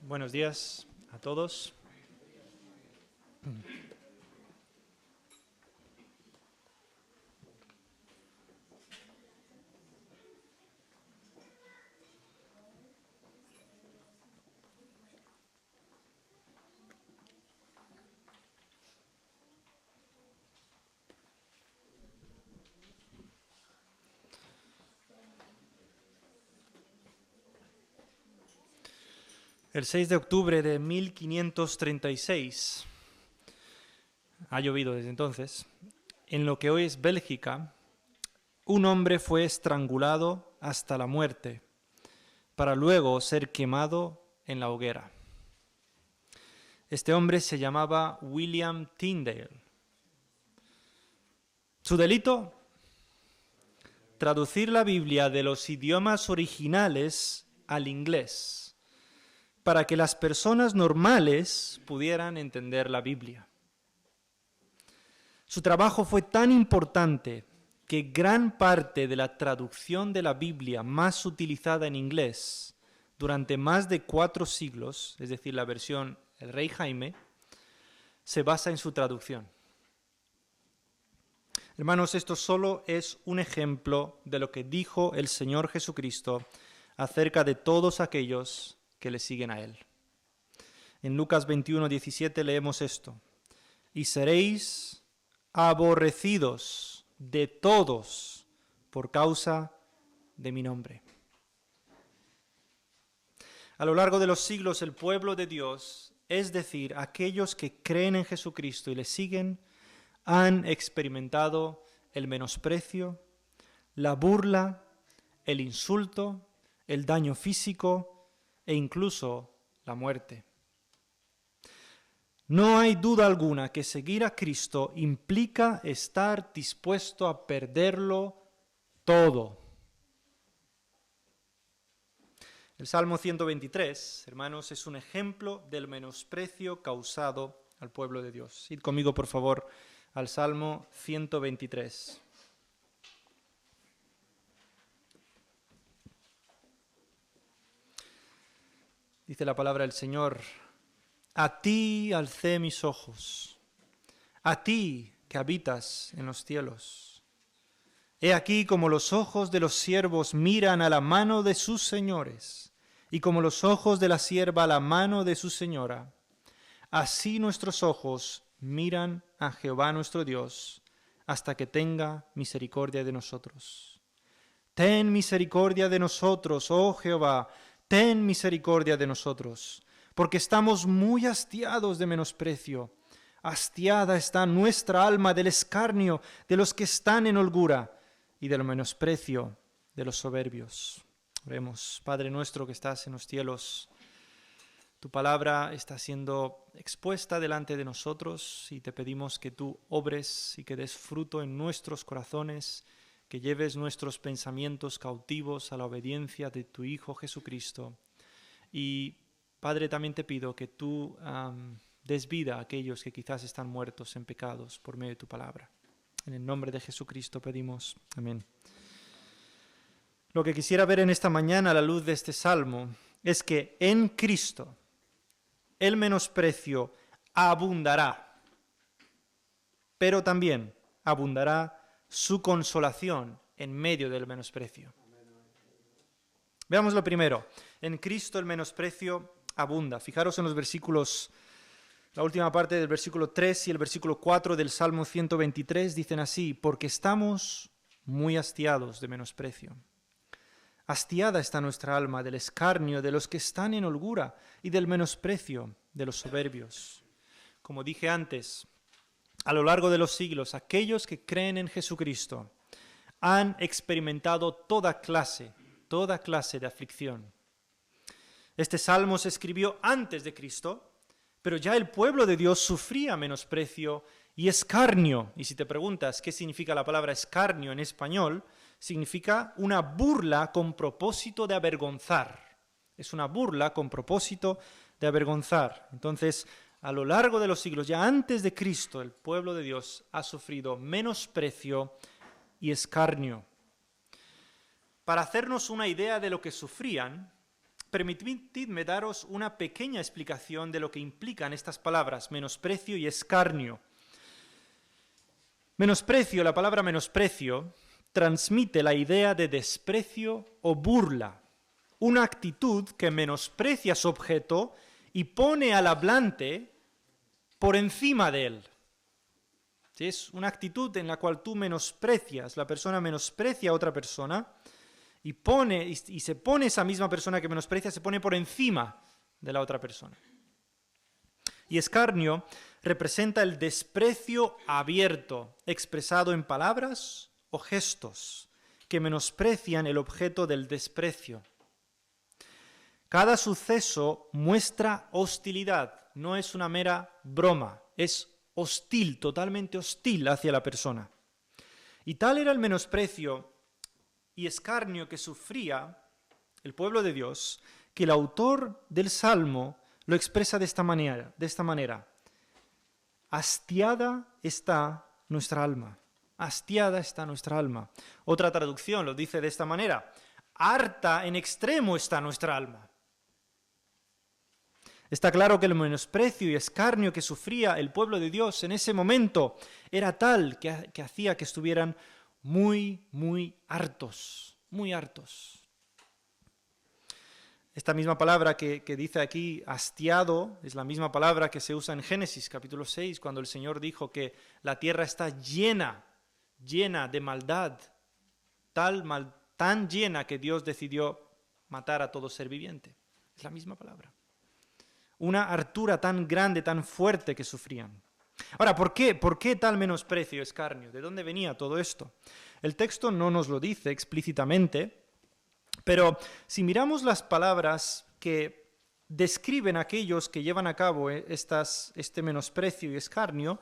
Buenos días a todos. El 6 de octubre de 1536, ha llovido desde entonces, en lo que hoy es Bélgica, un hombre fue estrangulado hasta la muerte para luego ser quemado en la hoguera. Este hombre se llamaba William Tyndale. Su delito: traducir la Biblia de los idiomas originales al inglés, para que las personas normales pudieran entender la Biblia. Su trabajo fue tan importante que gran parte de la traducción de la Biblia más utilizada en inglés durante más de 4 siglos, es decir, la versión El Rey Jaime, se basa en su traducción. Hermanos, esto solo es un ejemplo de lo que dijo el Señor Jesucristo acerca de todos aquellos que le siguen a Él. En Lucas 21:17 leemos esto: y seréis aborrecidos de todos por causa de mi nombre. A lo largo de los siglos, el pueblo de Dios, es decir, aquellos que creen en Jesucristo y le siguen, han experimentado el menosprecio, la burla, el insulto, el daño físico e incluso la muerte. No hay duda alguna que seguir a Cristo implica estar dispuesto a perderlo todo. El Salmo 123, hermanos, es un ejemplo del menosprecio causado al pueblo de Dios. Id conmigo, por favor, al Salmo 123. Dice la palabra del Señor: a ti alcé mis ojos, a ti que habitas en los cielos. He aquí como los ojos de los siervos miran a la mano de sus señores, y como los ojos de la sierva a la mano de su señora, así nuestros ojos miran a Jehová nuestro Dios, hasta que tenga misericordia de nosotros. Ten misericordia de nosotros, oh Jehová, ten misericordia de nosotros, porque estamos muy hastiados de menosprecio. Hastiada está nuestra alma del escarnio de los que están en holgura y del menosprecio de los soberbios. Oremos. Padre nuestro que estás en los cielos, tu palabra está siendo expuesta delante de nosotros y te pedimos que tú obres y que des fruto en nuestros corazones, que lleves nuestros pensamientos cautivos a la obediencia de tu Hijo Jesucristo. Y, Padre, también te pido que tú des vida a aquellos que quizás están muertos en pecados por medio de tu palabra. En el nombre de Jesucristo pedimos. Amén. Lo que quisiera ver en esta mañana a la luz de este salmo es que en Cristo el menosprecio abundará, pero también abundará su consolación en medio del menosprecio. Veamos lo primero. En Cristo el menosprecio abunda. Fijaros en los versículos, la última parte del versículo 3 y el versículo 4 del Salmo 123 dicen así: porque estamos muy hastiados de menosprecio. Hastiada está nuestra alma del escarnio de los que están en holgura y del menosprecio de los soberbios. Como dije antes, a lo largo de los siglos, aquellos que creen en Jesucristo han experimentado toda clase de aflicción. Este salmo se escribió antes de Cristo, pero ya el pueblo de Dios sufría menosprecio y escarnio. Y si te preguntas qué significa la palabra escarnio en español, significa una burla con propósito de avergonzar. Es una burla con propósito de avergonzar. Entonces, a lo largo de los siglos, ya antes de Cristo, el pueblo de Dios ha sufrido menosprecio y escarnio. Para hacernos una idea de lo que sufrían, Permitidme daros una pequeña explicación de lo que implican estas palabras, menosprecio y escarnio. Menosprecio, la palabra menosprecio, transmite la idea de desprecio o burla, una actitud que menosprecia su objeto y pone al hablante por encima de él. ¿Sí? Es una actitud en la cual tú menosprecias, la persona menosprecia a otra persona y se pone esa misma persona que menosprecia, se pone por encima de la otra persona. Y escarnio representa el desprecio abierto, expresado en palabras o gestos, que menosprecian el objeto del desprecio. Cada suceso muestra hostilidad, no es una mera broma, es hostil, totalmente hostil hacia la persona. Y tal era el menosprecio y escarnio que sufría el pueblo de Dios, que el autor del Salmo lo expresa de esta manera. Hastiada está nuestra alma. Hastiada está nuestra alma. Otra traducción lo dice de esta manera. Harta en extremo está nuestra alma. Está claro que el menosprecio y escarnio que sufría el pueblo de Dios en ese momento era tal que hacía que estuvieran muy, muy hartos, muy hartos. Esta misma palabra que dice aquí, hastiado, es la misma palabra que se usa en Génesis capítulo 6, cuando el Señor dijo que la tierra está llena de maldad, tan llena que Dios decidió matar a todo ser viviente. Es la misma palabra. Una hartura tan grande, tan fuerte que sufrían. Ahora, ¿por qué tal menosprecio y escarnio? ¿De dónde venía todo esto? El texto no nos lo dice explícitamente, pero si miramos las palabras que describen a aquellos que llevan a cabo este menosprecio y escarnio,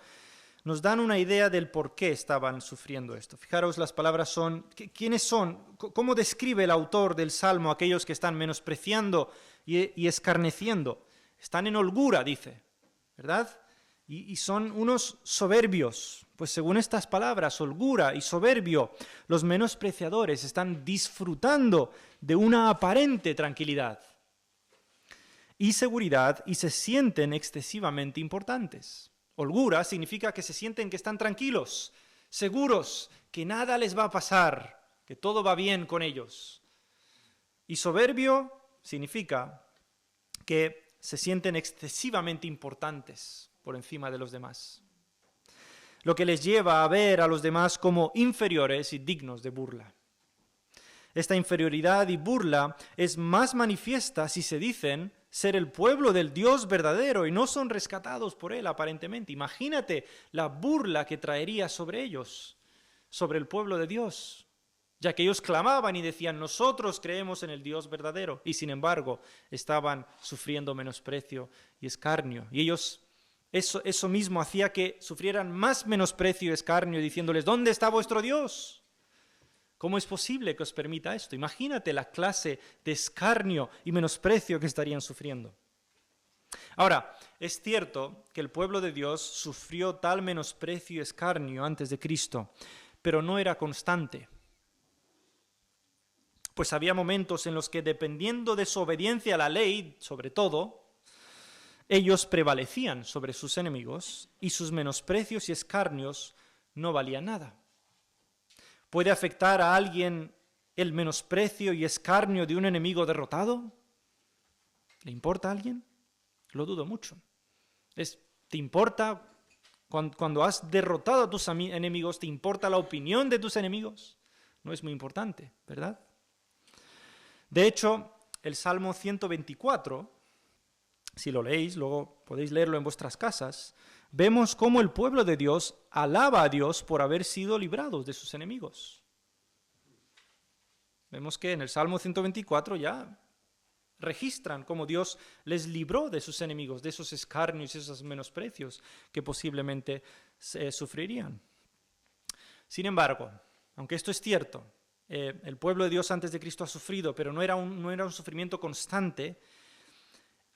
nos dan una idea del por qué estaban sufriendo esto. Fijaros, las palabras son, ¿quiénes son? ¿Cómo describe el autor del Salmo a aquellos que están menospreciando y escarneciendo? Están en holgura, dice, ¿verdad? Y son unos soberbios. Pues según estas palabras, holgura y soberbio, los menospreciadores están disfrutando de una aparente tranquilidad y seguridad y se sienten excesivamente importantes. Holgura significa que se sienten que están tranquilos, seguros, que nada les va a pasar, que todo va bien con ellos. Y soberbio significa que se sienten excesivamente importantes por encima de los demás, lo que les lleva a ver a los demás como inferiores y dignos de burla. Esta inferioridad y burla es más manifiesta si se dicen ser el pueblo del Dios verdadero y no son rescatados por él aparentemente. Imagínate la burla que traería sobre ellos, sobre el pueblo de Dios, ya que ellos clamaban y decían, nosotros creemos en el Dios verdadero, y sin embargo estaban sufriendo menosprecio y escarnio. Y ellos, eso mismo hacía que sufrieran más menosprecio y escarnio, diciéndoles, ¿dónde está vuestro Dios? ¿Cómo es posible que os permita esto? Imagínate la clase de escarnio y menosprecio que estarían sufriendo. Ahora, es cierto que el pueblo de Dios sufrió tal menosprecio y escarnio antes de Cristo, pero no era constante. Pues había momentos en los que, dependiendo de su obediencia a la ley, sobre todo, ellos prevalecían sobre sus enemigos y sus menosprecios y escarnios no valían nada. ¿Puede afectar a alguien el menosprecio y escarnio de un enemigo derrotado? ¿Le importa a alguien? Lo dudo mucho. ¿Te importa cuando has derrotado a tus enemigos? ¿Te importa la opinión de tus enemigos? No es muy importante, ¿verdad? De hecho, el Salmo 124, si lo leéis, luego podéis leerlo en vuestras casas, vemos cómo el pueblo de Dios alaba a Dios por haber sido librados de sus enemigos. Vemos que en el Salmo 124 ya registran cómo Dios les libró de sus enemigos, de esos escarnios y esos menosprecios que posiblemente sufrirían. Sin embargo, aunque esto es cierto, el pueblo de Dios antes de Cristo ha sufrido, pero no era un sufrimiento constante.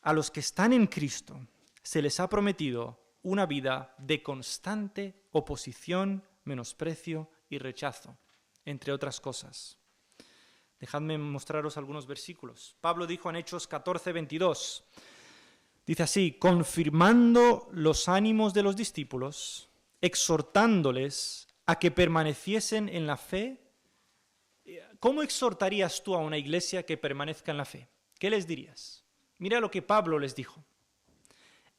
A los que están en Cristo se les ha prometido una vida de constante oposición, menosprecio y rechazo, entre otras cosas. Dejadme mostraros algunos versículos. Pablo dijo en Hechos 14, 22, dice así: confirmando los ánimos de los discípulos, exhortándoles a que permaneciesen en la fe. ¿Cómo exhortarías tú a una iglesia que permanezca en la fe? ¿Qué les dirías? Mira lo que Pablo les dijo.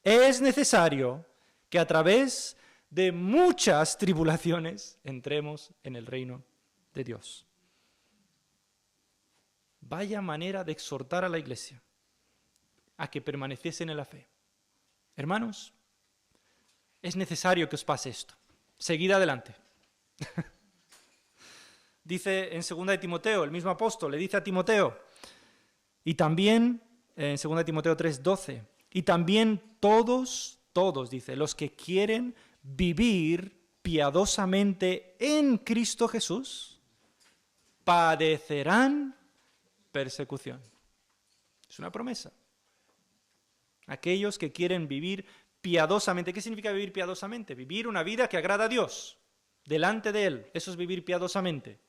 Es necesario que a través de muchas tribulaciones entremos en el reino de Dios. Vaya manera de exhortar a la iglesia a que permaneciesen en la fe. Hermanos, es necesario que os pase esto. Seguid adelante. Dice en 2 de Timoteo, el mismo apóstol le dice a Timoteo, y también en 2 de Timoteo 3:12, y también todos, dice, los que quieren vivir piadosamente en Cristo Jesús, padecerán persecución. Es una promesa. Aquellos que quieren vivir piadosamente. ¿Qué significa vivir piadosamente? Vivir una vida que agrada a Dios, delante de Él. Eso es vivir piadosamente.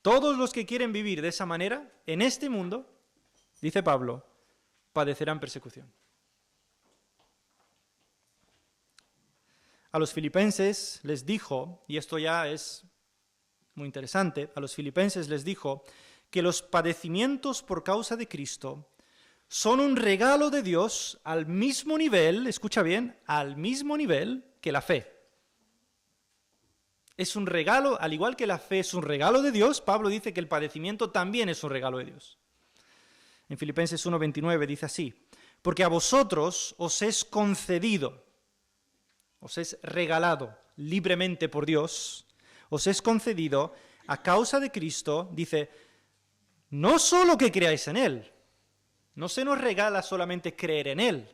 Todos los que quieren vivir de esa manera, en este mundo, dice Pablo, padecerán persecución. A los filipenses les dijo, y esto ya es muy interesante, a los filipenses les dijo que los padecimientos por causa de Cristo son un regalo de Dios al mismo nivel, escucha bien, al mismo nivel que la fe. Es un regalo, al igual que la fe es un regalo de Dios, Pablo dice que el padecimiento también es un regalo de Dios. En Filipenses 1:29 dice así: porque a vosotros os es concedido, os es regalado libremente por Dios, os es concedido a causa de Cristo, dice, no solo que creáis en Él, no se nos regala solamente creer en Él,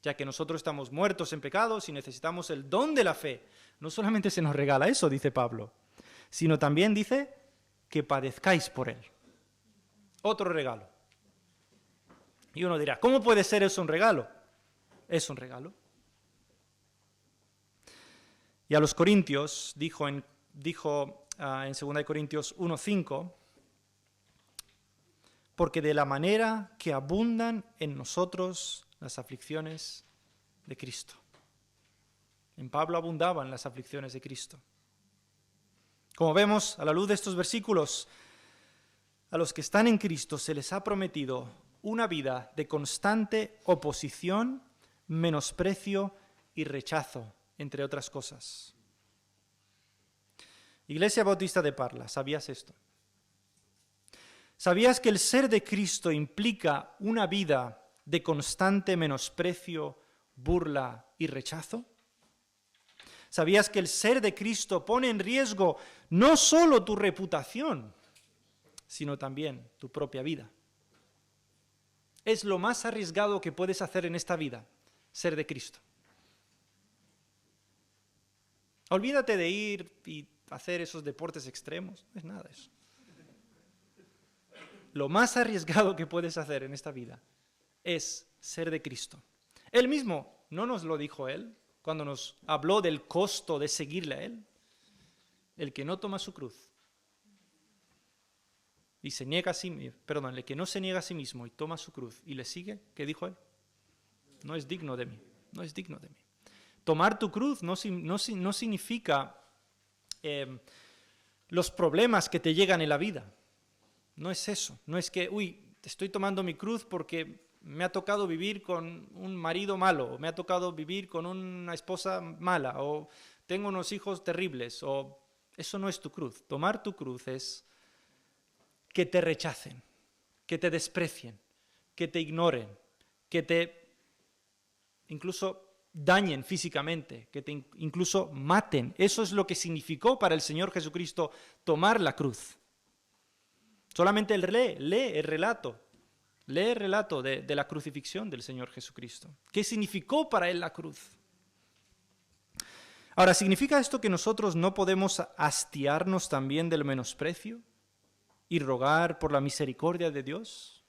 ya que nosotros estamos muertos en pecados y necesitamos el don de la fe. No solamente se nos regala eso, dice Pablo, sino también dice que padezcáis por Él. Otro regalo. Y uno dirá, ¿cómo puede ser eso un regalo? Es un regalo. Y a los corintios dijo en 2 Corintios 1:5, porque de la manera que abundan en nosotros las aflicciones de Cristo. En Pablo abundaban las aflicciones de Cristo. Como vemos a la luz de estos versículos, a los que están en Cristo se les ha prometido una vida de constante oposición, menosprecio y rechazo, entre otras cosas. Iglesia Bautista de Parla, ¿sabías esto? ¿Sabías que el ser de Cristo implica una vida de constante menosprecio, burla y rechazo? ¿Sabías que el ser de Cristo pone en riesgo no solo tu reputación, sino también tu propia vida? Es lo más arriesgado que puedes hacer en esta vida, ser de Cristo. Olvídate de ir y hacer esos deportes extremos, no es nada eso. Lo más arriesgado que puedes hacer en esta vida es ser de Cristo. Él mismo, ¿no nos lo dijo Él cuando nos habló del costo de seguirle a Él? El que no toma su cruz y se niega a sí mismo, el que no se niega a sí mismo y toma su cruz y le sigue, ¿qué dijo Él? No es digno de mí, no es digno de mí. Tomar tu cruz no significa los problemas que te llegan en la vida. No es eso, no es que, estoy tomando mi cruz porque me ha tocado vivir con un marido malo, o me ha tocado vivir con una esposa mala, o tengo unos hijos terribles, o eso no es tu cruz. Tomar tu cruz es que te rechacen, que te desprecien, que te ignoren, que te incluso dañen físicamente, que te incluso maten. Eso es lo que significó para el Señor Jesucristo tomar la cruz. Solamente Él lee el relato de la crucifixión del Señor Jesucristo. ¿Qué significó para Él la cruz? Ahora, ¿significa esto que nosotros no podemos hastiarnos también del menosprecio y rogar por la misericordia de Dios?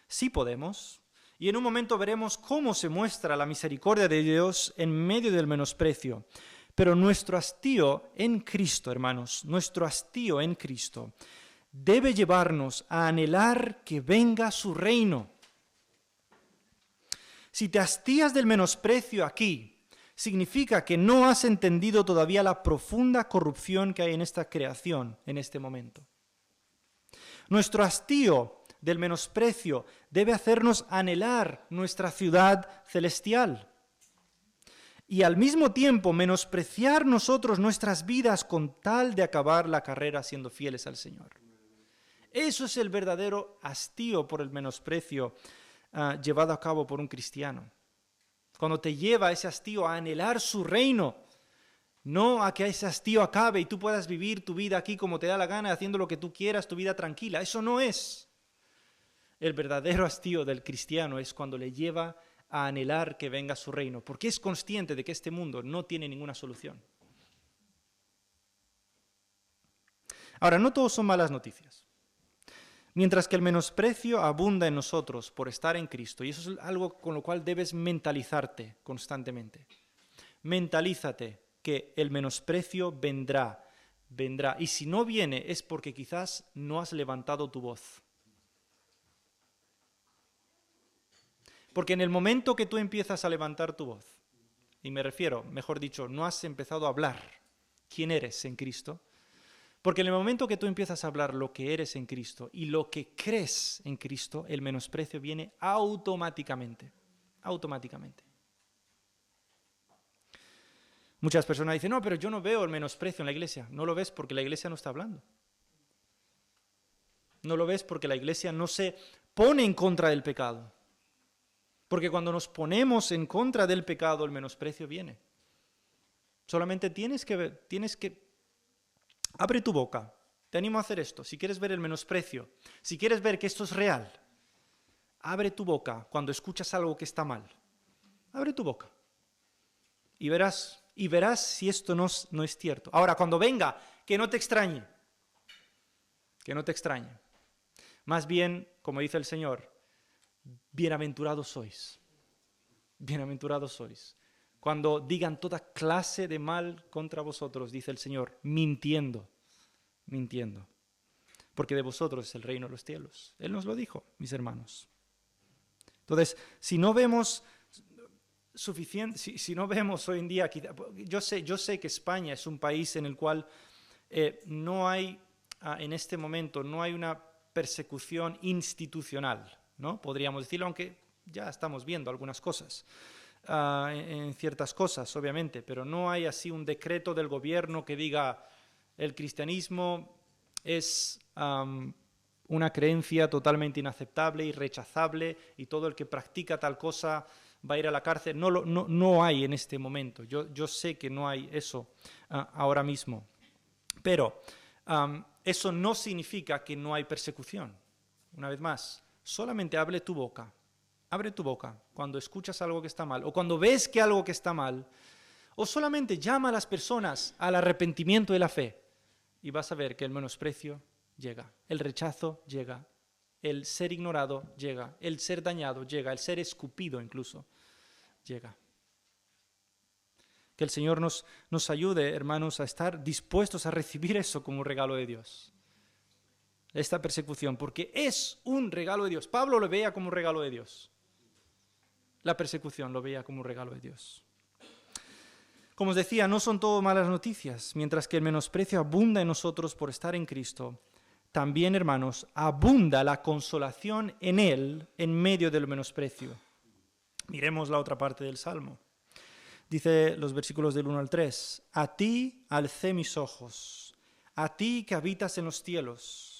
Sí podemos, y en un momento veremos cómo se muestra la misericordia de Dios en medio del menosprecio. Pero nuestro hastío en Cristo, hermanos, nuestro hastío en Cristo debe llevarnos a anhelar que venga su reino. Si te hastías del menosprecio aquí, significa que no has entendido todavía la profunda corrupción que hay en esta creación en este momento. Nuestro hastío del menosprecio debe hacernos anhelar nuestra ciudad celestial. Y al mismo tiempo menospreciar nosotros nuestras vidas con tal de acabar la carrera siendo fieles al Señor. Eso es el verdadero hastío por el menosprecio llevado a cabo por un cristiano. Cuando te lleva ese hastío a anhelar su reino, no a que ese hastío acabe y tú puedas vivir tu vida aquí como te da la gana, haciendo lo que tú quieras, tu vida tranquila. Eso no es. El verdadero hastío del cristiano es cuando le lleva a anhelar que venga su reino, porque es consciente de que este mundo no tiene ninguna solución. Ahora, no todos son malas noticias. Mientras que el menosprecio abunda en nosotros por estar en Cristo, y eso es algo con lo cual debes mentalizarte constantemente. Mentalízate que el menosprecio vendrá. Y si no viene es porque quizás no has levantado tu voz. Porque en el momento que tú empiezas a levantar tu voz, y me refiero, mejor dicho, no has empezado a hablar quién eres en Cristo, porque en el momento que tú empiezas a hablar lo que eres en Cristo y lo que crees en Cristo, el menosprecio viene automáticamente. Automáticamente. Muchas personas dicen, no, pero yo no veo el menosprecio en la iglesia. No lo ves porque la iglesia no está hablando. No lo ves porque la iglesia no se pone en contra del pecado. Porque cuando nos ponemos en contra del pecado, el menosprecio viene. Solamente tienes que abre tu boca. Te animo a hacer esto. Si quieres ver el menosprecio, si quieres ver que esto es real, abre tu boca cuando escuchas algo que está mal. Abre tu boca. Y verás si esto no es cierto. Ahora, cuando venga, que no te extrañe. Que no te extrañe. Más bien, como dice el Señor, bienaventurados sois. Bienaventurados sois. Cuando digan toda clase de mal contra vosotros, dice el Señor, mintiendo. Porque de vosotros es el reino de los cielos. Él nos lo dijo, mis hermanos. Entonces, si no vemos suficiente, si no vemos hoy en día, yo sé que España es un país en el cual no hay, en este momento, no hay una persecución institucional, ¿no? Podríamos decirlo, aunque ya estamos viendo algunas cosas. En ciertas cosas, obviamente, pero no hay así un decreto del gobierno que diga el cristianismo es una creencia totalmente inaceptable y rechazable y todo el que practica tal cosa va a ir a la cárcel. No hay en este momento. Yo sé que no hay eso ahora mismo. Pero eso no significa que no hay persecución. Una vez más, solamente abre tu boca. Abre tu boca cuando escuchas algo que está mal o cuando ves que algo que está mal, o solamente llama a las personas al arrepentimiento de la fe y vas a ver que el menosprecio llega, el rechazo llega, el ser ignorado llega, el ser dañado llega, el ser escupido incluso llega. Que el Señor nos ayude, hermanos, a estar dispuestos a recibir eso como un regalo de Dios. Esta persecución, porque es un regalo de Dios. Pablo lo veía como un regalo de Dios. La persecución lo veía como un regalo de Dios. Como os decía, no son todo malas noticias. Mientras que el menosprecio abunda en nosotros por estar en Cristo, también, hermanos, abunda la consolación en Él en medio del menosprecio. Miremos la otra parte del Salmo. Dice los versículos del 1 al 3, a ti alcé mis ojos, a ti que habitas en los cielos.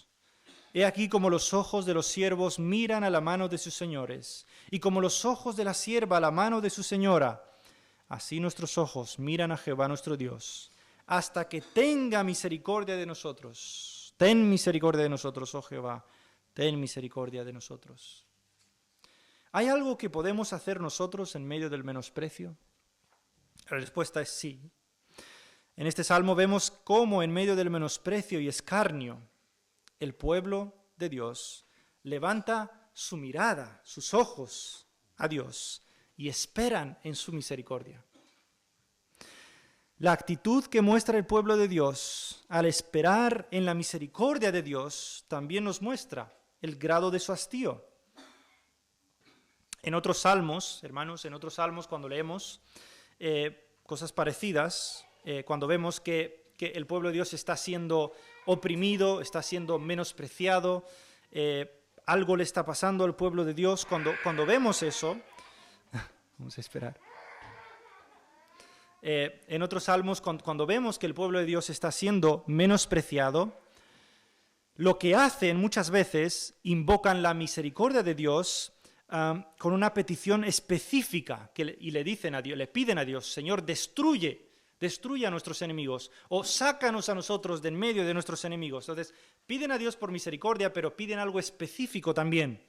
He aquí como los ojos de los siervos miran a la mano de sus señores, y como los ojos de la sierva a la mano de su señora, así nuestros ojos miran a Jehová nuestro Dios, hasta que tenga misericordia de nosotros. Ten misericordia de nosotros, oh Jehová, ten misericordia de nosotros. ¿Hay algo que podemos hacer nosotros en medio del menosprecio? La respuesta es sí. En este salmo vemos cómo en medio del menosprecio y escarnio, el pueblo de Dios levanta su mirada, sus ojos a Dios y esperan en su misericordia. La actitud que muestra el pueblo de Dios al esperar en la misericordia de Dios también nos muestra el grado de su hastío. En otros salmos, hermanos, en otros salmos cuando leemos cosas parecidas, cuando vemos que el pueblo de Dios está siendo oprimido, está siendo menospreciado, algo le está pasando al pueblo de Dios, cuando vemos eso, vamos a esperar. En otros salmos, cuando vemos que el pueblo de Dios está siendo menospreciado, lo que hacen muchas veces, invocan la misericordia de Dios con una petición específica y le dicen a Dios, le piden a Dios, Señor, destruye a nuestros enemigos o sácanos a nosotros de en medio de nuestros enemigos. Entonces, piden a Dios por misericordia, pero piden algo específico también.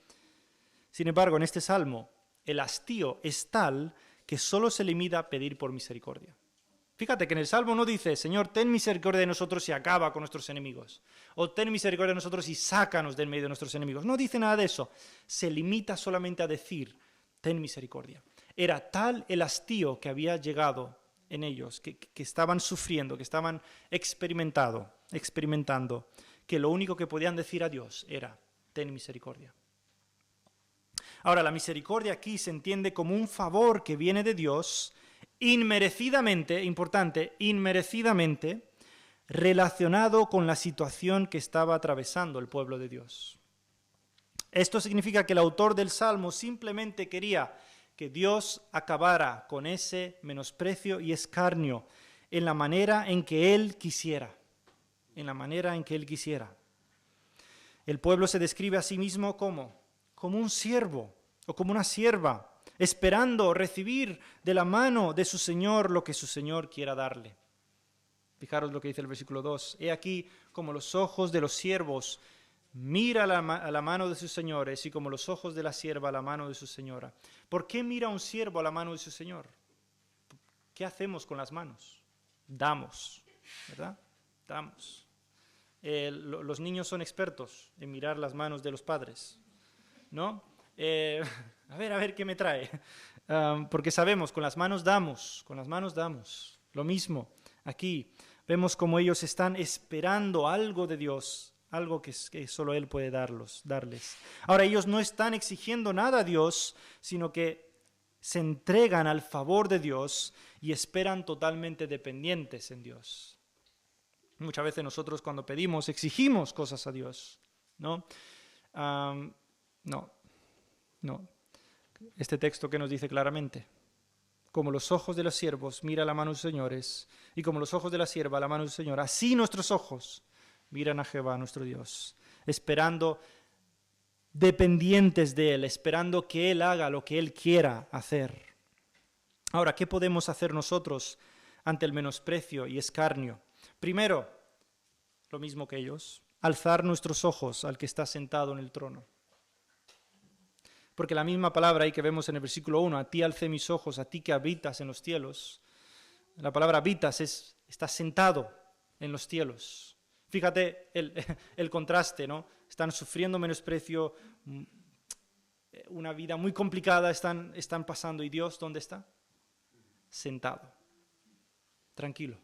Sin embargo, en este salmo, el hastío es tal que solo se limita a pedir por misericordia. Fíjate que en el Salmo no dice, Señor, ten misericordia de nosotros y acaba con nuestros enemigos. O ten misericordia de nosotros y sácanos del medio de nuestros enemigos. No dice nada de eso. Se limita solamente a decir, ten misericordia. Era tal el hastío que había llegado en ellos, que estaban sufriendo, que estaban experimentando, que lo único que podían decir a Dios era, ten misericordia. Ahora, la misericordia aquí se entiende como un favor que viene de Dios inmerecidamente, importante, inmerecidamente relacionado con la situación que estaba atravesando el pueblo de Dios. Esto significa que el autor del Salmo simplemente quería que Dios acabara con ese menosprecio y escarnio en la manera en que Él quisiera, en la manera en que Él quisiera. El pueblo se describe a sí mismo como un siervo o como una sierva, esperando recibir de la mano de su Señor lo que su Señor quiera darle. Fijaros lo que dice el versículo 2. He aquí como los ojos de los siervos mira a la mano de sus señores y como los ojos de la sierva a la mano de su señora. ¿Por qué mira un siervo a la mano de su señor? ¿Qué hacemos con las manos? Damos, ¿verdad? Damos. Los niños son expertos en mirar las manos de los padres, ¿no? A ver, ¿qué me trae? Porque sabemos, con las manos damos. Lo mismo, aquí vemos como ellos están esperando algo de Dios, algo que solo Él puede darles. Ahora, ellos no están exigiendo nada a Dios, sino que se entregan al favor de Dios y esperan totalmente dependientes en Dios. Muchas veces nosotros cuando pedimos, exigimos cosas a Dios, ¿no? No. Este texto que nos dice claramente, como los ojos de los siervos mira la mano de sus señores, y como los ojos de la sierva la mano de su señora, así nuestros ojos miran a Jehová nuestro Dios, esperando dependientes de Él, esperando que Él haga lo que Él quiera hacer. Ahora, ¿qué podemos hacer nosotros ante el menosprecio y escarnio? Primero, lo mismo que ellos, alzar nuestros ojos al que está sentado en el trono. Porque la misma palabra ahí que vemos en el versículo 1, a ti alcé mis ojos, a ti que habitas en los cielos. La palabra habitas está sentado en los cielos. Fíjate el contraste, ¿no? Están sufriendo menosprecio, una vida muy complicada están pasando. ¿Y Dios dónde está? Sentado, tranquilo.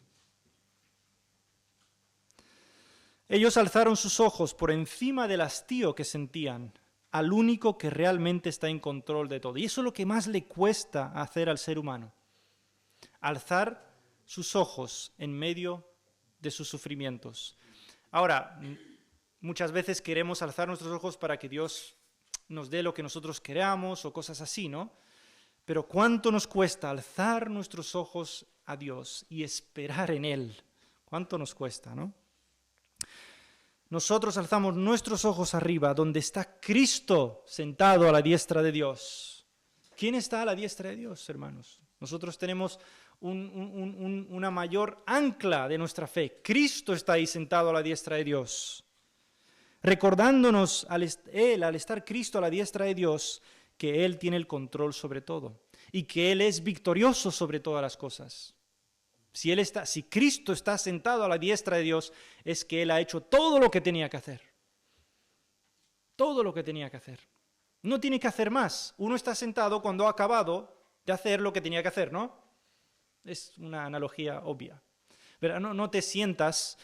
Ellos alzaron sus ojos por encima del hastío que sentían al único que realmente está en control de todo. Y eso es lo que más le cuesta hacer al ser humano. Alzar sus ojos en medio de sus sufrimientos. Ahora, muchas veces queremos alzar nuestros ojos para que Dios nos dé lo que nosotros queramos o cosas así, ¿no? Pero ¿cuánto nos cuesta alzar nuestros ojos a Dios y esperar en Él? ¿Cuánto nos cuesta, no? Nosotros alzamos nuestros ojos arriba, donde está Cristo sentado a la diestra de Dios. ¿Quién está a la diestra de Dios, hermanos? Nosotros tenemos una mayor ancla de nuestra fe. Cristo está ahí sentado a la diestra de Dios. Recordándonos al estar Cristo a la diestra de Dios, que Él tiene el control sobre todo y que Él es victorioso sobre todas las cosas. Si Cristo está sentado a la diestra de Dios, es que Él ha hecho todo lo que tenía que hacer. Todo lo que tenía que hacer. No tiene que hacer más. Uno está sentado cuando ha acabado de hacer lo que tenía que hacer, ¿no? Es una analogía obvia. Pero no te sientas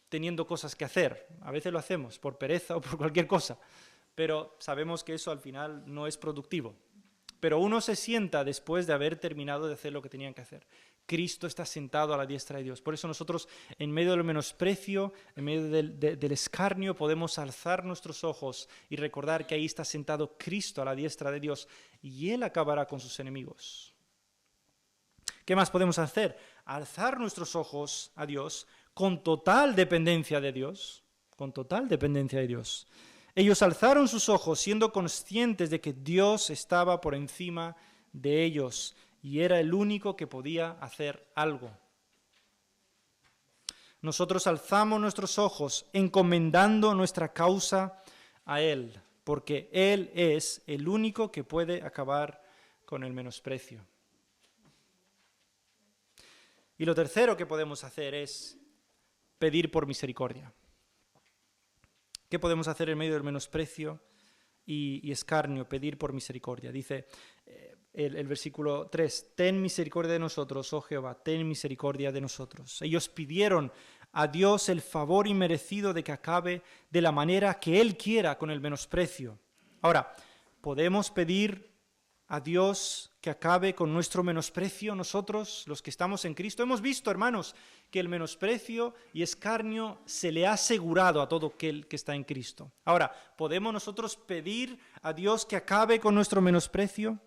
teniendo cosas que hacer. A veces lo hacemos por pereza o por cualquier cosa, pero sabemos que eso al final no es productivo. Pero uno se sienta después de haber terminado de hacer lo que tenían que hacer. Cristo está sentado a la diestra de Dios. Por eso nosotros, en medio del menosprecio, en medio del escarnio, podemos alzar nuestros ojos y recordar que ahí está sentado Cristo a la diestra de Dios y Él acabará con sus enemigos. ¿Qué más podemos hacer? Alzar nuestros ojos a Dios con total dependencia de Dios, con total dependencia de Dios. Ellos alzaron sus ojos siendo conscientes de que Dios estaba por encima de ellos y era el único que podía hacer algo. Nosotros alzamos nuestros ojos encomendando nuestra causa a Él, porque Él es el único que puede acabar con el menosprecio. Y lo tercero que podemos hacer es pedir por misericordia. ¿Qué podemos hacer en medio del menosprecio y escarnio? Pedir por misericordia. Dice el versículo 3, ten misericordia de nosotros, oh Jehová, ten misericordia de nosotros. Ellos pidieron a Dios el favor inmerecido de que acabe de la manera que Él quiera con el menosprecio. Ahora, ¿podemos pedir a Dios que acabe con nuestro menosprecio nosotros, los que estamos en Cristo? Hemos visto, hermanos, que el menosprecio y escarnio se le ha asegurado a todo aquel que está en Cristo. Ahora, ¿podemos nosotros pedir a Dios que acabe con nuestro menosprecio?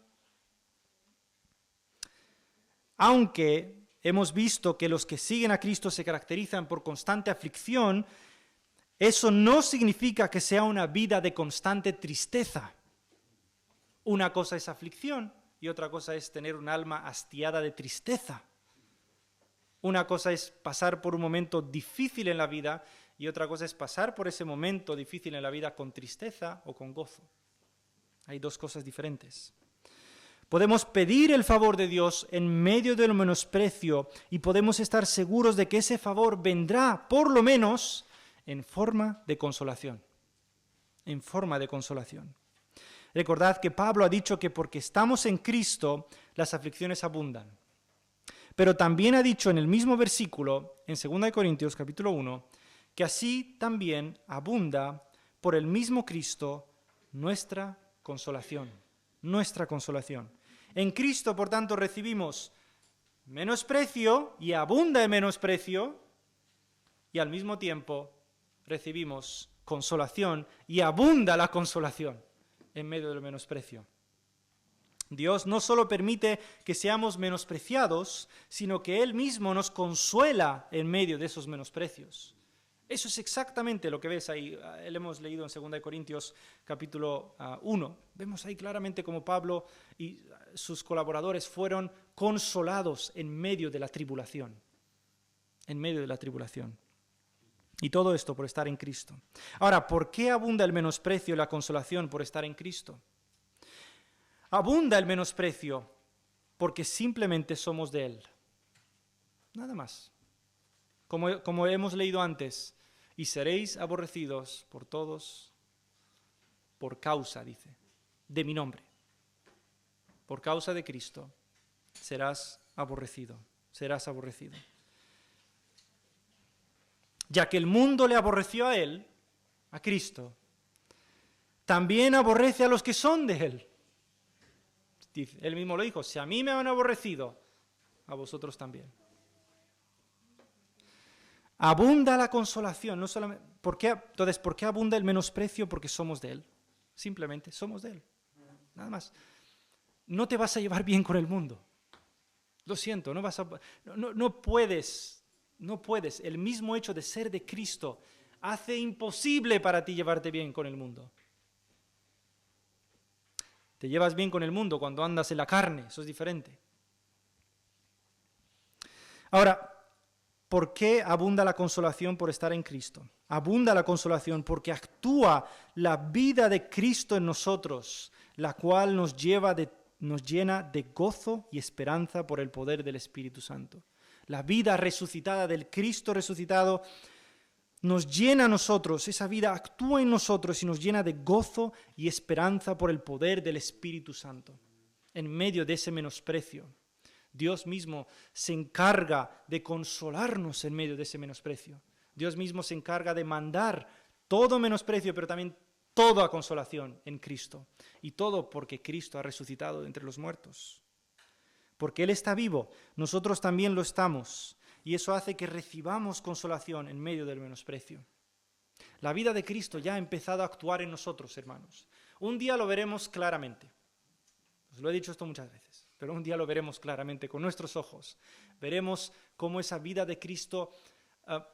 Aunque hemos visto que los que siguen a Cristo se caracterizan por constante aflicción, eso no significa que sea una vida de constante tristeza. Una cosa es aflicción y otra cosa es tener un alma hastiada de tristeza. Una cosa es pasar por un momento difícil en la vida y otra cosa es pasar por ese momento difícil en la vida con tristeza o con gozo. Hay dos cosas diferentes. Podemos pedir el favor de Dios en medio del menosprecio y podemos estar seguros de que ese favor vendrá, por lo menos, en forma de consolación. En forma de consolación. Recordad que Pablo ha dicho que porque estamos en Cristo, las aflicciones abundan. Pero también ha dicho en el mismo versículo, en 2 Corintios capítulo 1, que así también abunda por el mismo Cristo nuestra consolación. Nuestra consolación. En Cristo, por tanto, recibimos menosprecio y abunda el menosprecio, y al mismo tiempo recibimos consolación y abunda la consolación en medio del menosprecio. Dios no solo permite que seamos menospreciados, sino que Él mismo nos consuela en medio de esos menosprecios. Eso es exactamente lo que ves ahí. Lo hemos leído en 2 Corintios capítulo 1. Vemos ahí claramente cómo Pablo y sus colaboradores fueron consolados en medio de la tribulación. En medio de la tribulación. Y todo esto por estar en Cristo. Ahora, ¿por qué abunda el menosprecio y la consolación por estar en Cristo? Abunda el menosprecio porque simplemente somos de Él. Nada más. Como hemos leído antes, y seréis aborrecidos por todos por causa, dice, de mi nombre. Por causa de Cristo serás aborrecido, serás aborrecido. Ya que el mundo le aborreció a Él, a Cristo, también aborrece a los que son de Él. Él mismo lo dijo, si a mí me han aborrecido, a vosotros también. Abunda la consolación, no solamente, entonces, ¿por qué abunda el menosprecio? Porque somos de Él, simplemente somos de Él, nada más. No te vas a llevar bien con el mundo, lo siento, no puedes, el mismo hecho de ser de Cristo hace imposible para ti llevarte bien con el mundo. Te llevas bien con el mundo cuando andas en la carne, eso es diferente. Ahora, ¿por qué abunda la consolación por estar en Cristo? Abunda la consolación porque actúa la vida de Cristo en nosotros, la cual nos llena de gozo y esperanza por el poder del Espíritu Santo. La vida resucitada del Cristo resucitado nos llena a nosotros, esa vida actúa en nosotros y nos llena de gozo y esperanza por el poder del Espíritu Santo, en medio de ese menosprecio. Dios mismo se encarga de consolarnos en medio de ese menosprecio. Dios mismo se encarga de mandar todo menosprecio, pero también toda consolación en Cristo. Y todo porque Cristo ha resucitado de entre los muertos. Porque Él está vivo, nosotros también lo estamos. Y eso hace que recibamos consolación en medio del menosprecio. La vida de Cristo ya ha empezado a actuar en nosotros, hermanos. Un día lo veremos claramente. Os lo he dicho esto muchas veces, pero un día lo veremos claramente con nuestros ojos. Veremos cómo esa vida de Cristo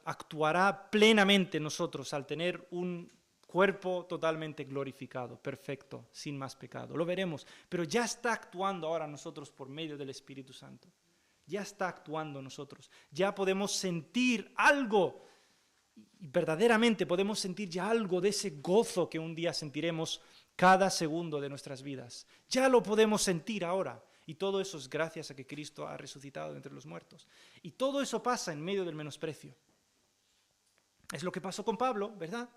actuará plenamente en nosotros al tener un cuerpo totalmente glorificado, perfecto, sin más pecado. Lo veremos, pero ya está actuando ahora en nosotros por medio del Espíritu Santo. Ya está actuando en nosotros. Ya podemos sentir algo, y verdaderamente podemos sentir ya algo de ese gozo que un día sentiremos cada segundo de nuestras vidas. Ya lo podemos sentir ahora. Y todo eso es gracias a que Cristo ha resucitado de entre los muertos. Y todo eso pasa en medio del menosprecio. Es lo que pasó con Pablo, ¿verdad?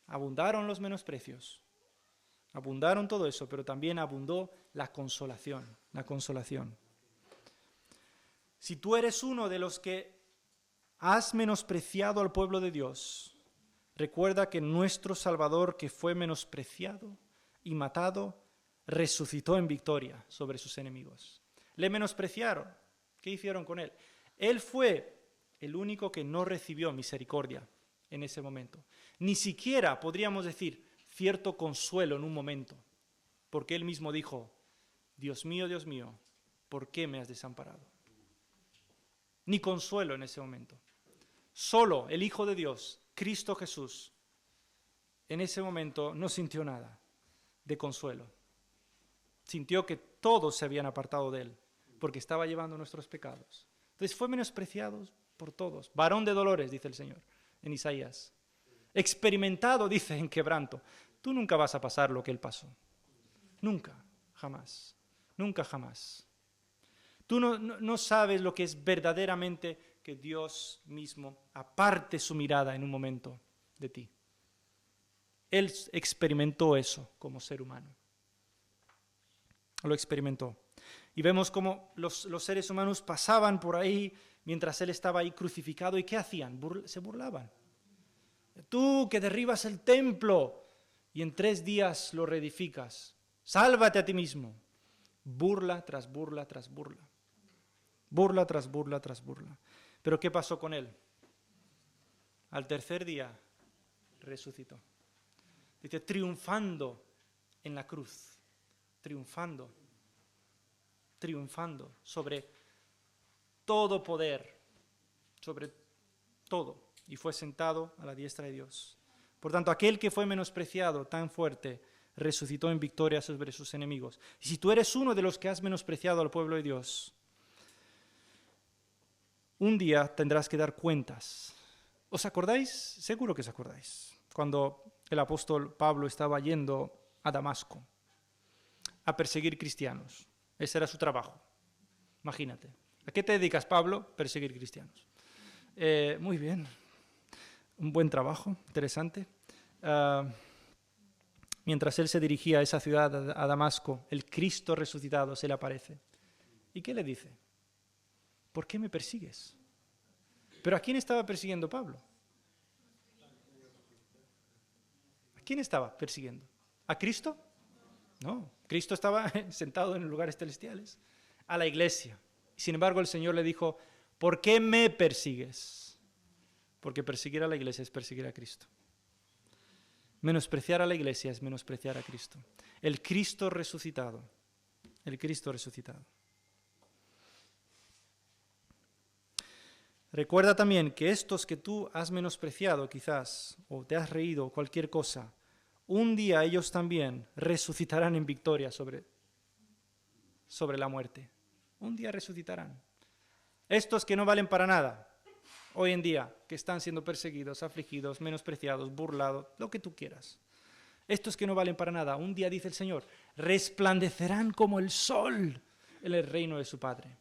Abundaron los menosprecios. Abundaron todo eso, pero también abundó la consolación. La consolación. Si tú eres uno de los que has menospreciado al pueblo de Dios, recuerda que nuestro Salvador, que fue menospreciado y matado, resucitó en victoria sobre sus enemigos. Le menospreciaron. ¿Qué hicieron con él? Él fue el único que no recibió misericordia en ese momento. Ni siquiera, podríamos decir, cierto consuelo en un momento, porque él mismo dijo, Dios mío, ¿por qué me has desamparado? Ni consuelo en ese momento. Solo el Hijo de Dios, Cristo Jesús, en ese momento no sintió nada de consuelo. Sintió que todos se habían apartado de él, porque estaba llevando nuestros pecados. Entonces fue menospreciado por todos. Varón de dolores, dice el Señor en Isaías. Experimentado, dice, en quebranto. Tú nunca vas a pasar lo que él pasó. Nunca, jamás. Nunca, jamás. Tú no sabes lo que es verdaderamente que Dios mismo aparte su mirada en un momento de ti. Él experimentó eso como ser humano. Lo experimentó. Y vemos cómo los seres humanos pasaban por ahí mientras Él estaba ahí crucificado. ¿Y qué hacían? Se burlaban. Tú que derribas el templo y en 3 días lo reedificas. Sálvate a ti mismo. Burla tras burla tras burla. Burla tras burla tras burla. Pero ¿qué pasó con Él? Al 3er día resucitó. Dice, triunfando en la cruz. Triunfando sobre todo poder, sobre todo, y fue sentado a la diestra de Dios. Por tanto, aquel que fue menospreciado tan fuerte, resucitó en victoria sobre sus enemigos. Y si tú eres uno de los que has menospreciado al pueblo de Dios, un día tendrás que dar cuentas. ¿Os acordáis? Seguro que os acordáis. Cuando el apóstol Pablo estaba yendo a Damasco a perseguir cristianos. Ese era su trabajo. Imagínate. ¿A qué te dedicas, Pablo? Perseguir cristianos. Muy bien. Un buen trabajo, interesante. Mientras él se dirigía a esa ciudad, a Damasco, el Cristo resucitado se le aparece. ¿Y qué le dice? ¿Por qué me persigues? ¿Pero a quién estaba persiguiendo Pablo? ¿A quién estaba persiguiendo? ¿A Cristo? No, Cristo estaba sentado en lugares celestiales, a la iglesia. Sin embargo, el Señor le dijo, ¿por qué me persigues? Porque perseguir a la iglesia es perseguir a Cristo. Menospreciar a la iglesia es menospreciar a Cristo. El Cristo resucitado. El Cristo resucitado. Recuerda también que estos que tú has menospreciado quizás, o te has reído, o cualquier cosa, un día ellos también resucitarán en victoria sobre la muerte. Un día resucitarán. Estos que no valen para nada, hoy en día, que están siendo perseguidos, afligidos, menospreciados, burlados, lo que tú quieras. Estos que no valen para nada, un día, dice el Señor, resplandecerán como el sol en el reino de su Padre.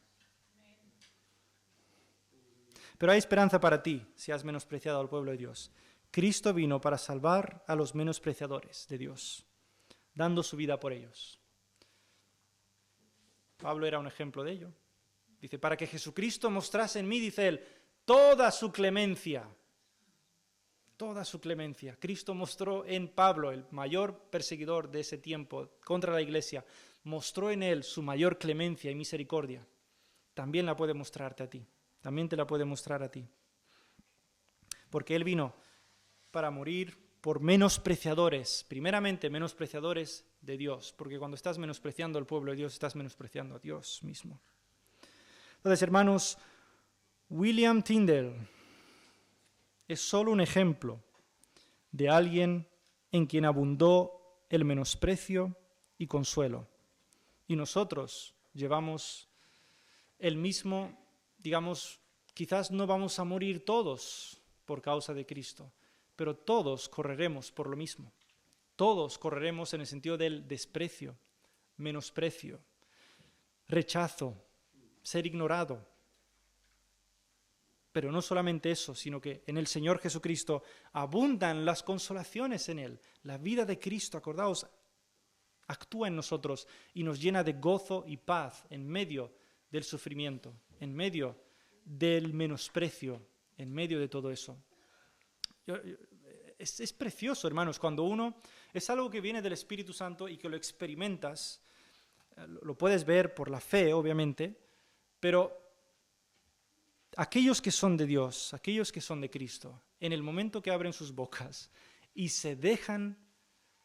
Pero hay esperanza para ti si has menospreciado al pueblo de Dios. Cristo vino para salvar a los menospreciadores de Dios, dando su vida por ellos. Pablo era un ejemplo de ello. Dice, para que Jesucristo mostrase en mí, dice él, toda su clemencia. Toda su clemencia. Cristo mostró en Pablo, el mayor perseguidor de ese tiempo contra la iglesia, mostró en él su mayor clemencia y misericordia. También la puede mostrarte a ti. También te la puede mostrar a ti. Porque él vino para morir por menospreciadores, primeramente menospreciadores de Dios, porque cuando estás menospreciando al pueblo de Dios, estás menospreciando a Dios mismo. Entonces, hermanos, William Tyndale es solo un ejemplo de alguien en quien abundó el menosprecio y consuelo. Y nosotros llevamos el mismo, digamos, quizás no vamos a morir todos por causa de Cristo, pero todos correremos por lo mismo. Todos correremos en el sentido del desprecio, menosprecio, rechazo, ser ignorado. Pero no solamente eso, sino que en el Señor Jesucristo abundan las consolaciones en Él. La vida de Cristo, acordaos, actúa en nosotros y nos llena de gozo y paz en medio del sufrimiento, en medio del menosprecio, en medio de todo eso. Es precioso, hermanos, cuando uno, es algo que viene del Espíritu Santo y que lo experimentas, lo puedes ver por la fe, obviamente, pero aquellos que son de Dios, aquellos que son de Cristo, en el momento que abren sus bocas y se dejan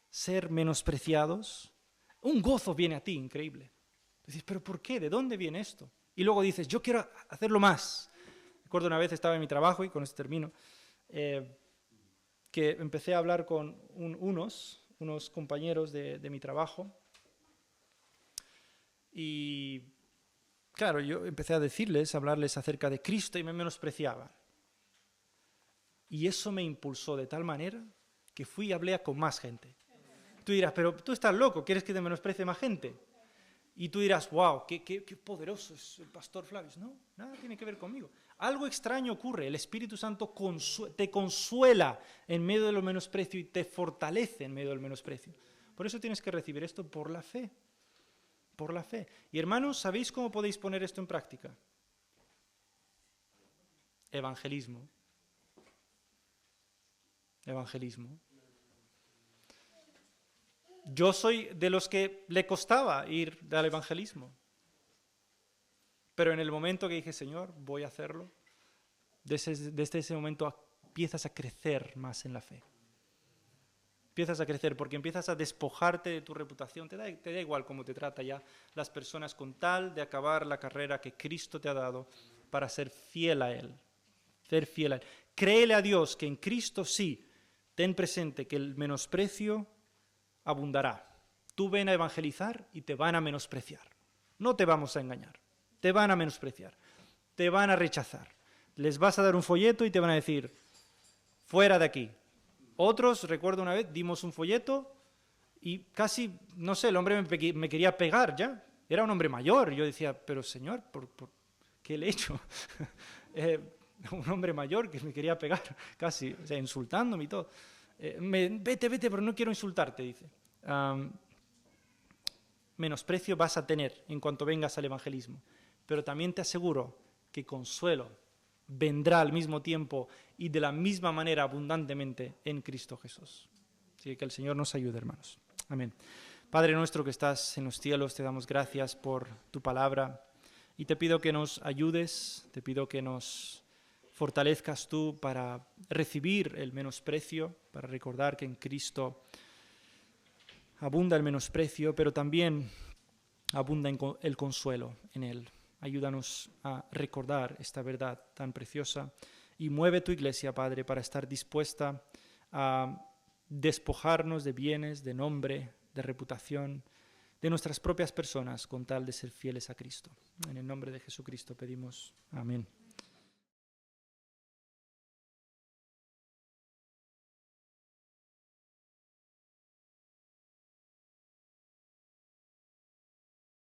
ser menospreciados, un gozo viene a ti increíble. Dices, ¿pero por qué? ¿De dónde viene esto? Y luego dices, yo quiero hacerlo más. Recuerdo una vez estaba en mi trabajo, y con esto termino, que empecé a hablar con unos compañeros de mi trabajo, y claro, yo empecé a hablarles acerca de Cristo y me menospreciaban. Y eso me impulsó de tal manera que fui y hablé con más gente. Tú dirás, pero tú estás loco, ¿quieres que te menosprecie más gente? Y tú dirás, wow, qué poderoso es el pastor Flavio. No, nada tiene que ver conmigo. Algo extraño ocurre, el Espíritu Santo te consuela en medio de lo menosprecio y te fortalece en medio del menosprecio. Por eso tienes que recibir esto por la fe. Por la fe. Y hermanos, ¿sabéis cómo podéis poner esto en práctica? Evangelismo. Evangelismo. Yo soy de los que le costaba ir al evangelismo. Pero en el momento que dije, Señor, voy a hacerlo, desde ese momento empiezas a crecer más en la fe. Empiezas a crecer porque empiezas a despojarte de tu reputación. Te da igual cómo te trata ya las personas con tal de acabar la carrera que Cristo te ha dado para ser fiel a Él. Ser fiel a Él. Créele a Dios que en Cristo sí, ten presente que el menosprecio abundará. Tú ven a evangelizar y te van a menospreciar. No te vamos a engañar. Te van a menospreciar. Te van a rechazar. Les vas a dar un folleto y te van a decir, fuera de aquí. Otros, recuerdo una vez, dimos un folleto y casi, no sé, el hombre me quería pegar ya. Era un hombre mayor. Yo decía, pero señor, ¿por qué le he hecho? Un hombre mayor que me quería pegar, casi, o sea, insultándome y todo. Vete, pero no quiero insultarte, dice. Menosprecio vas a tener en cuanto vengas al evangelismo, pero también te aseguro que consuelo vendrá al mismo tiempo y de la misma manera abundantemente en Cristo Jesús. Así que el Señor nos ayude, hermanos. Amén. Padre nuestro que estás en los cielos, te damos gracias por tu palabra y te pido que nos ayudes, te pido que nos fortalezcas tú para recibir el menosprecio, para recordar que en Cristo abunda el menosprecio, pero también abunda el consuelo en Él. Ayúdanos a recordar esta verdad tan preciosa y mueve tu iglesia, Padre, para estar dispuesta a despojarnos de bienes, de nombre, de reputación, de nuestras propias personas con tal de ser fieles a Cristo. En el nombre de Jesucristo pedimos. Amén.